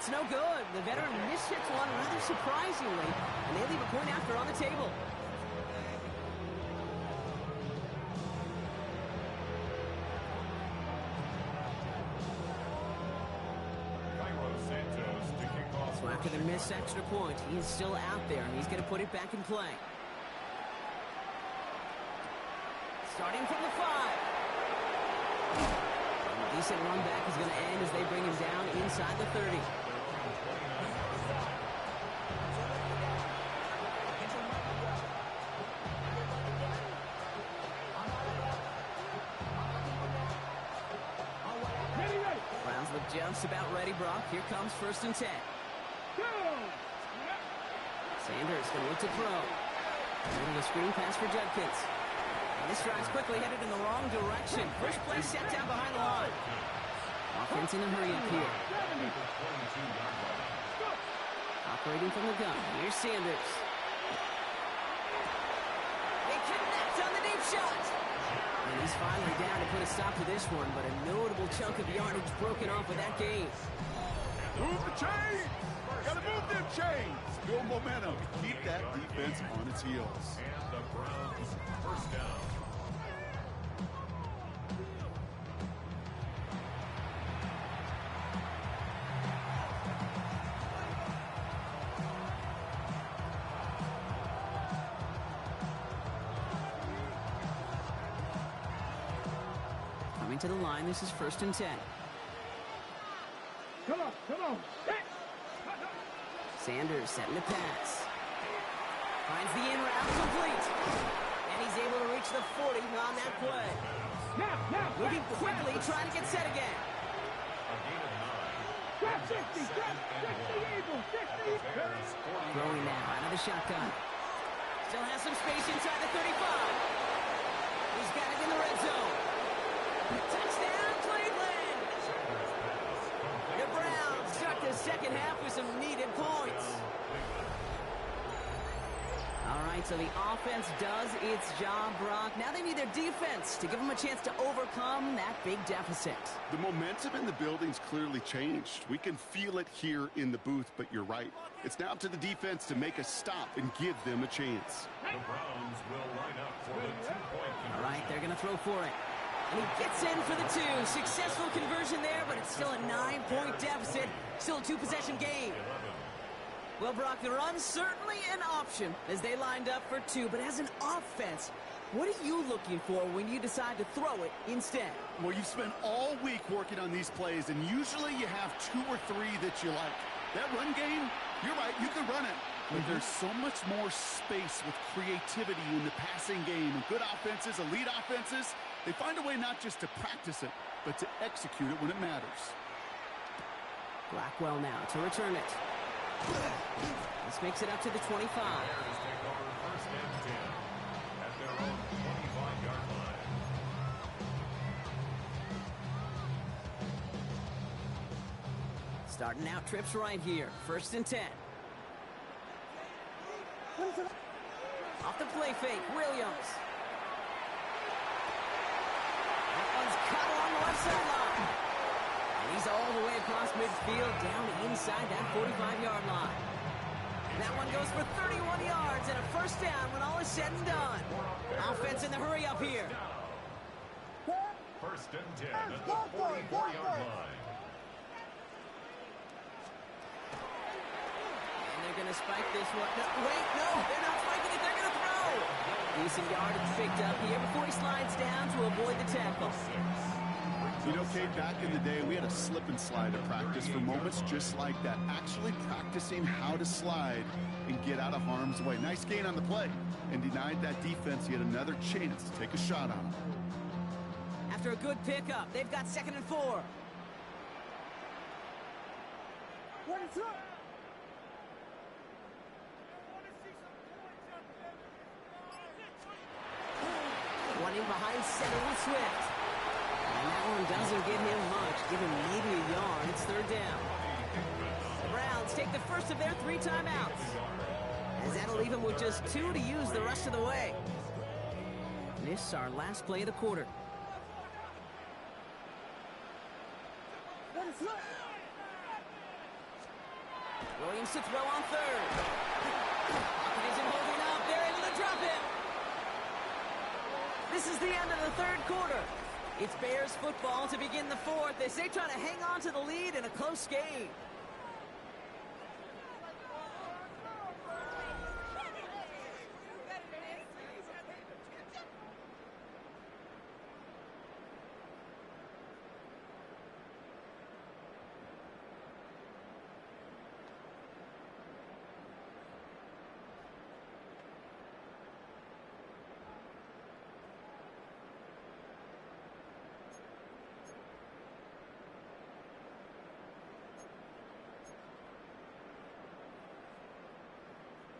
It's no good. The veteran mishits one rather surprisingly, and they leave a point after on the table. So after the missed extra point, he is still out there, and he's going to put it back in play. Starting from the 5. A decent run back is going to end as they bring him down inside the 30. Browns look just about ready, Brock. Here comes 1st and 10. Sanders going to look to throw. Moving a screen pass for Judkins. And this drive's quickly headed in the wrong direction. First play set down behind the line. Offense in a hurry up here. Operating from the gun. Here's Sanders. They connect on the deep shot. And he's finally down to put a stop to this one, but a notable chunk of yardage broken off with that gain. Move the chain! Gotta move them chains! Build momentum. Keep that defense on its heels. And the Browns, 1st down. Coming to the line, this is 1st and 10. Come on. Sanders setting the pass. Finds the in route complete. And he's able to reach the 40 on that play. Now. Moving quickly, trying to get set again. Grab 60 Eagle. Throwing now out of the shotgun. Still has some space inside the 35. He's got it in the red zone. Touchdown, Cleveland! The Browns start the second half with some needed points. All right, so the offense does its job, Brock. Now they need their defense to give them a chance to overcome that big deficit. The momentum in the building's clearly changed. We can feel it here in the booth, but you're right. It's now up to the defense to make a stop and give them a chance. The Browns will line up for the 2-point conversion. All right, they're going to throw for it. And he gets in for the 2. Successful conversion there, but it's still a 9-point deficit. Still a 2-possession game. Well, Brock, the run's certainly an option as they lined up for 2. But as an offense, what are you looking for when you decide to throw it instead? Well, you've spent all week working on these plays, and usually you have 2 or 3 that you like. That run game, you're right, you can run it. But there's so much more space with creativity in the passing game. And good offenses, elite offenses, they find a way not just to practice it, but to execute it when it matters. Blackwell now to return it. This makes it up to the 25. Bears take over 1st and 10 at their own 25-yard line. Starting out trips right here. 1st and 10. Off the play fake, Williams. That one's cut along the left sideline. And he's all the way across midfield, down inside that 45-yard line. That one goes for 31 yards and a 1st down when all is said and done. Offense in the hurry up here. 1st and 10 at the 44-yard line. They're going to spike this one. No, wait, no, they're not spiking it. They're going to throw. Decent yardage picked up here before he slides down to avoid the tackle. You know, Kate, back in the day, we had a slip and slide at practice for moments just like that. Actually practicing how to slide and get out of harm's way. Nice gain on the play. And denied that defense yet another chance to take a shot on him. After a good pickup, they've got 2nd and 4. One in behind center with Swift. And that one doesn't get him much. Give him maybe a yard. It's 3rd down. The Browns take the first of their 3 timeouts. As that'll leave him with just 2 to use the rest of the way. This is our last play of the quarter. Williams to throw on third. Pocket isn't holding up. They're able to drop it. This is the end of the third quarter. It's Bears football to begin the fourth. They say trying to hang on to the lead in a close game.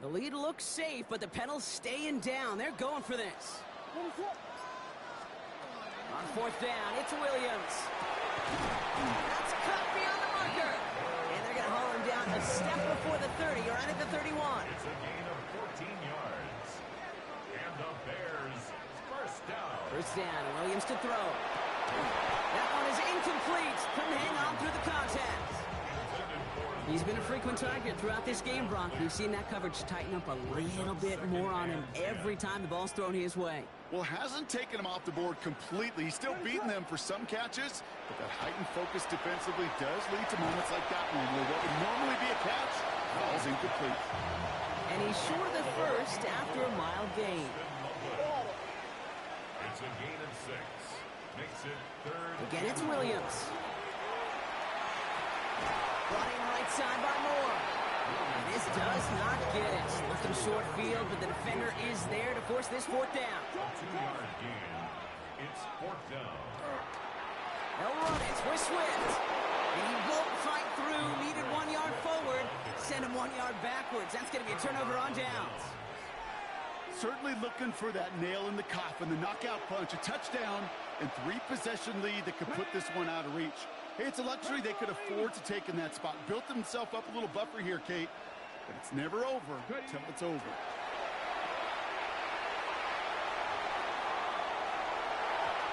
The lead looks safe, but the Penals staying down. They're going for this. On fourth down, it's Williams. That's cut beyond the marker. And they're going to haul him down a step before the 30, right at the 31. It's a gain of 14 yards. And the Bears first down. First down, Williams to throw. That one is incomplete. Couldn't hang on through the contact. He's been a frequent target throughout this game, Brock. We've seen that coverage tighten up a little bit more on him every time the ball's thrown his way. Well, hasn't taken him off the board completely. He's still beating them for some catches, but that heightened focus defensively does lead to moments like that one where what would normally be a catch falls incomplete. And he's short of the first after a mild gain. It's a gain of 6. Makes it third. Again, it's Williams. Brought in right side by Moore. And this does not get it. Left him short field, but the defender is there to force this fourth down. 2-yard gain. It's fourth down. They'll run it with Swift. And he won't fight through. Needed 1 yard forward. Send him 1 yard backwards. That's going to be a turnover on downs. Certainly looking for that nail in the coffin, the knockout punch, a touchdown, and 3-possession lead that could put this one out of reach. Hey, it's a luxury they could afford to take in that spot. Built himself up a little buffer here, Kate, but it's never over until it's over.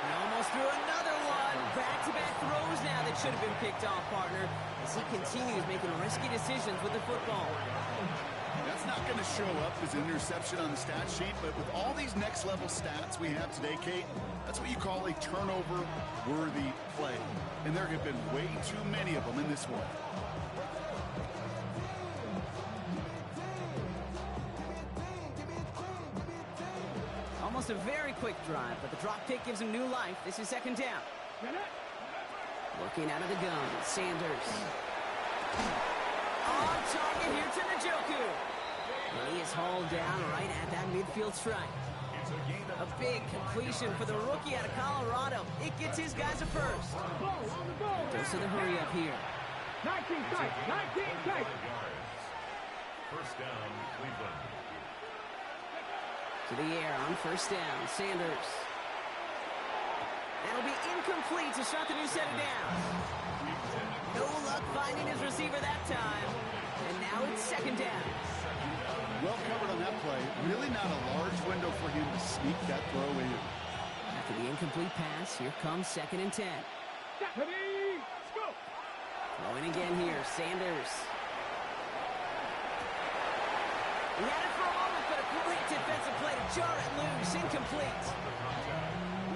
And almost threw another one. Back-to-back throws now that should have been picked off, partner, as he continues making risky decisions with the football. That's not going to show up as an interception on the stat sheet, but with all these next-level stats we have today, Kate, that's what you call a turnover-worthy play. And there have been way too many of them in this one. Almost a very quick drive, but the drop kick gives him new life. This is second down. Looking out of the gun, Sanders. On target here to Njoku. And he is hauled down right at that midfield strike. A big completion for the rookie out of Colorado. It gets his guys a first. Goes to the hurry up here. 19 tight, 19 tight. First down, Cleveland. To the air on first down, Sanders. That'll be incomplete to start the new set of downs. No luck finding his receiver that time. And now it's second down. Well covered on that play. Really not a large window for him to sneak that throw in. After the incomplete pass, here comes second and 10. Ready, go. Throwing again here, Sanders. He had it for a moment, but a great defensive play to jar it loose. Incomplete.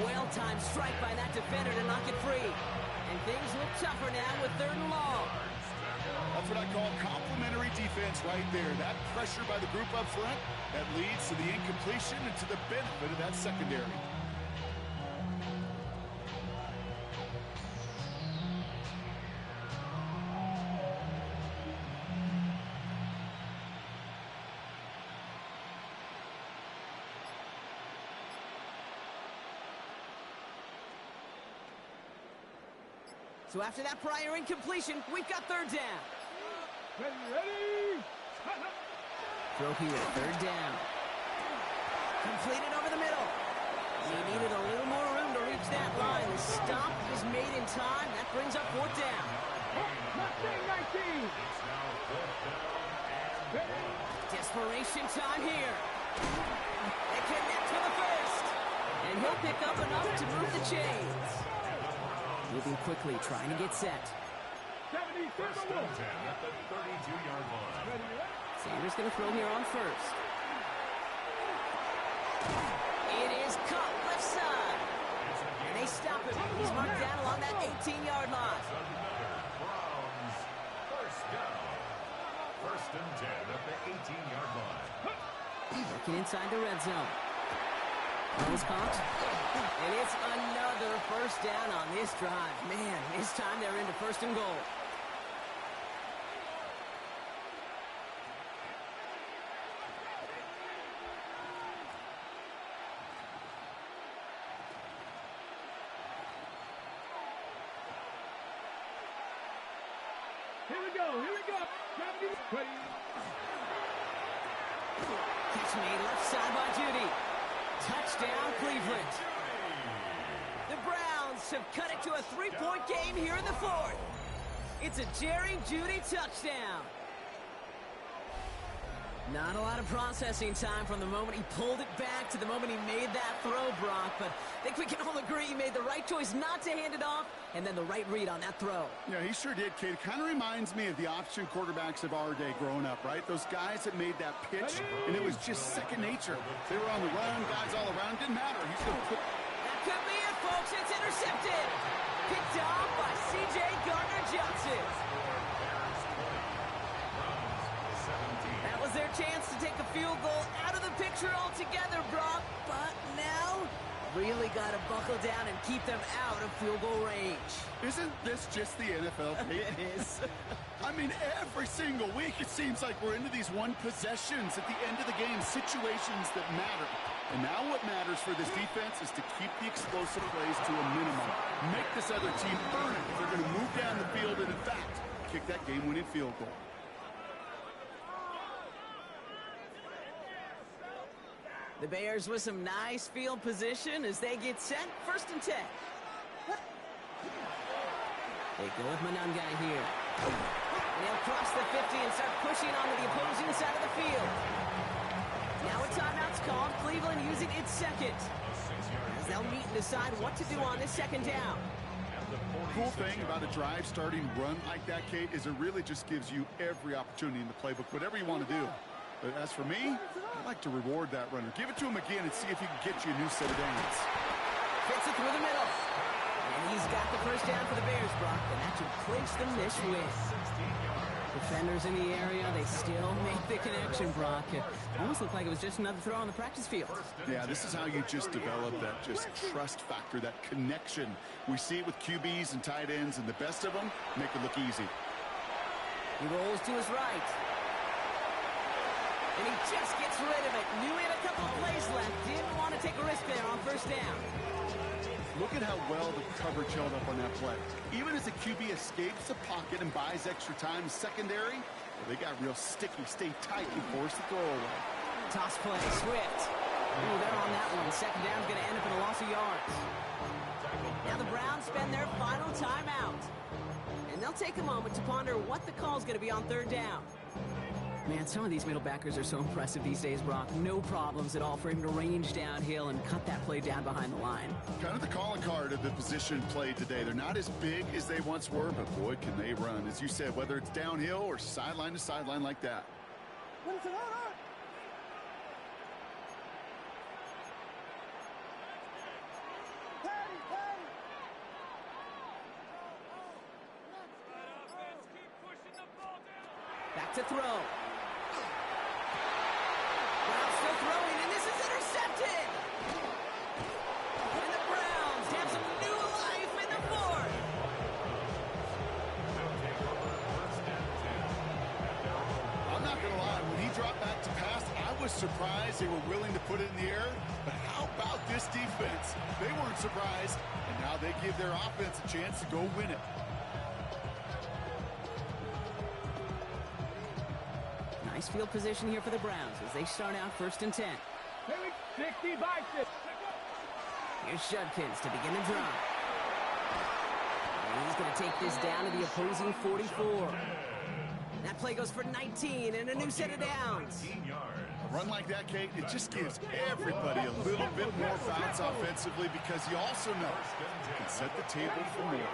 Well-timed strike by that defender to knock it free. And things look tougher now with third and long. That's what I call complimentary defense right there. That pressure by the group up front, that leads to the incompletion and to the benefit of that secondary. So after that prior incompletion, we've got third down. Ready, Throw here, third down. Completed over the middle. He needed a little more room to reach that line. The stop is made in time. That brings up fourth down. Mustang 19. It's now fourth down and 1. Desperation time here. They connect for the first. And he'll pick up enough to move the chains. Moving quickly, trying to get set. 77 First and 10 at the 32-yard line. Defender's going to throw here on first. It is caught left side. And they stop him. He's marked down along that 18-yard line. Browns, first down. First and 10 at the 18-yard line. Looking inside the red zone. Nose caught. And it's another first down on this drive. Man, this time they're into first and goal. Here we go, here we go. Catch made left side by Judy. Touchdown, Cleveland. The Browns have cut it to a 3-point game here in the fourth. It's a Jerry Judy touchdown. Not a lot of processing time from the moment he pulled it back to the moment he made that throw, Brock. But I think we can all agree he made the right choice not to hand it off, and then the right read on that throw. Yeah, he sure did, Kate. It kind of reminds me of the option quarterbacks of our day growing up, right? Those guys that made that pitch, and it was just second nature. They were on the run, guys all around. Didn't matter. He's going to put... That could be it, folks. It's intercepted. Picked off by C.J. Gardner-Johnson. That was their chance to take a field goal out of the picture altogether, Brock. But now, really got to buckle down and keep them out of field goal range. Isn't this just the NFL? It is. I mean, every single week it seems like we're into these one possessions at the end of the game, situations that matter. And now what matters for this defense is to keep the explosive plays to a minimum. Make this other team earn it. They're going to move down the field and, in fact, kick that game-winning field goal. The Bears with some nice field position as they get set. First and 10. They go with Manungai here. And he'll cross the 50 and start pushing onto the opposing side of the field. Now a timeout's called. Cleveland using its second. As they'll meet and decide what to do on this second down. Cool thing about a drive starting run like that, Kate, is it really just gives you every opportunity in the playbook, whatever you want to do. But as for me, I like to reward that runner. Give it to him again and see if he can get you a new set of downs. Fits it through the middle. And he's got the first down for the Bears, Brock, and that should clinch them this win. Defenders in the area, they still make the connection, Brock. It almost looked like it was just another throw on the practice field. Yeah, this is how you just develop that just trust factor, that connection. We see it with QBs and tight ends, and the best of them make it look easy. He rolls to his right. And he just gets rid of it. Knew he had a couple of plays left. Didn't want to take a risk there on first down. Look at how well the coverage held up on that play. Even as the QB escapes the pocket and buys extra time in secondary, well, they got real sticky, stay tight, and force the throw away. Toss play, Swift. Ooh, they're on that one. Second down's going to end up in a loss of yards. Now the Browns spend their final timeout. And they'll take a moment to ponder what the call's going to be on third down. Man, some of these middle backers are so impressive these days, Brock. No problems at all for him to range downhill and cut that play down behind the line. Kind of the calling card of the position played today. They're not as big as they once were, but boy, can they run. As you said, whether it's downhill or sideline to sideline like that. Back to throw. Browns still throwing, and this is intercepted. And the Browns have some new life in the fourth. I'm not going to lie. When he dropped back to pass, I was surprised they were willing to put it in the air. But how about this defense? They weren't surprised, and now they give their offense a chance to go win it. Nice field position here for the Browns as they start out first and 10. 60 by 6. Here's Judkins to begin the drive. And he's going to take this down to the opposing 44. That play goes for 19 and a new set of downs. A run like that, Kate, it just gives everybody a little bit more bounce offensively because you also know you can set the table for more.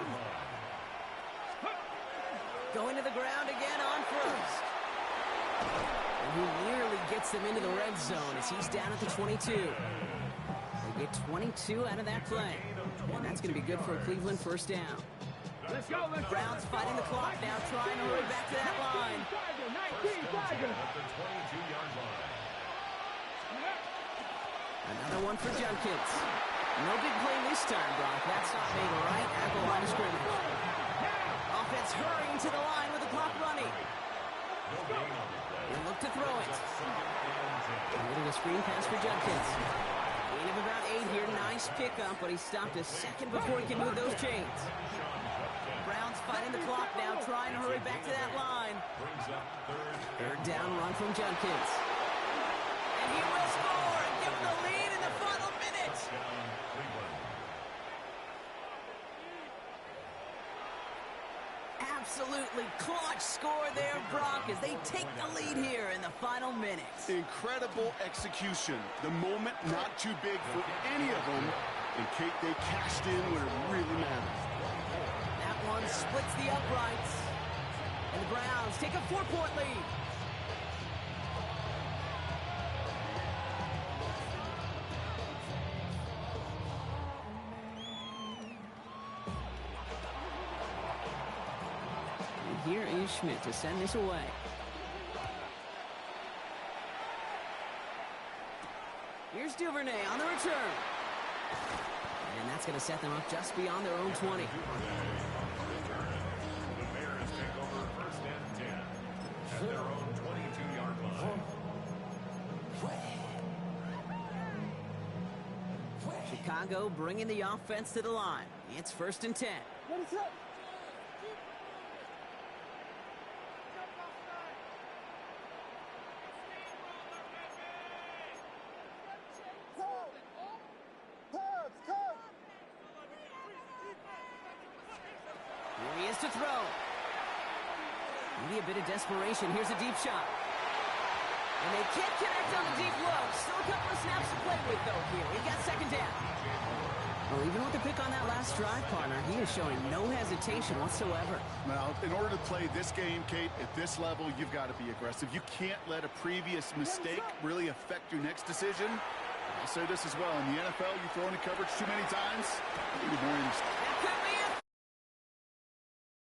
Going to the ground again on first. And who nearly gets them into the red zone as he's down at the 22. They get 22 out of that play. And that's going to be good for a Cleveland first down. Let's go, let's go. Browns fighting the clock now, trying to hurry back to that line. 19, Tiger. At the 22-yard line. Another one for Junkins. No big play this time, Brock. That's not made right at the line of scrimmage. Offense hurrying to the line with the clock running. He'll look to throw it. Getting a screen pass for Junkins. Gain of about 8 here. Nice pickup, but he stopped a second before he can move those chains. Browns fighting the clock now, trying to hurry back to that line. Third down run from Junkins. And he will score and give them the lead in the final minute. Absolutely clutch score there, Brock, as they take the lead here in the final minutes. Incredible execution. The moment not too big for any of them. And Kate, they cashed in when it really mattered. That one splits the uprights. And the Browns take a 4-point lead. And here is Schmidt to send this away. Here's Duvernay on the return. And that's going to set them up just beyond their own 20. The Bears take over first and 10 at their own 22-yard line. Chicago bringing the offense to the line. It's first and 10. What is up? Here he is to throw. Maybe a bit of desperation. Here's a deep shot. And they can't connect on the deep low. Still a couple of snaps to play with, though, here. He got second down. Well, even with the pick on that last drive, partner, he is showing no hesitation whatsoever. Now, in order to play this game, Kate, at this level, you've got to be aggressive. You can't let a previous mistake really affect your next decision. I'll say this as well. In the NFL, you throw into coverage too many times, you're more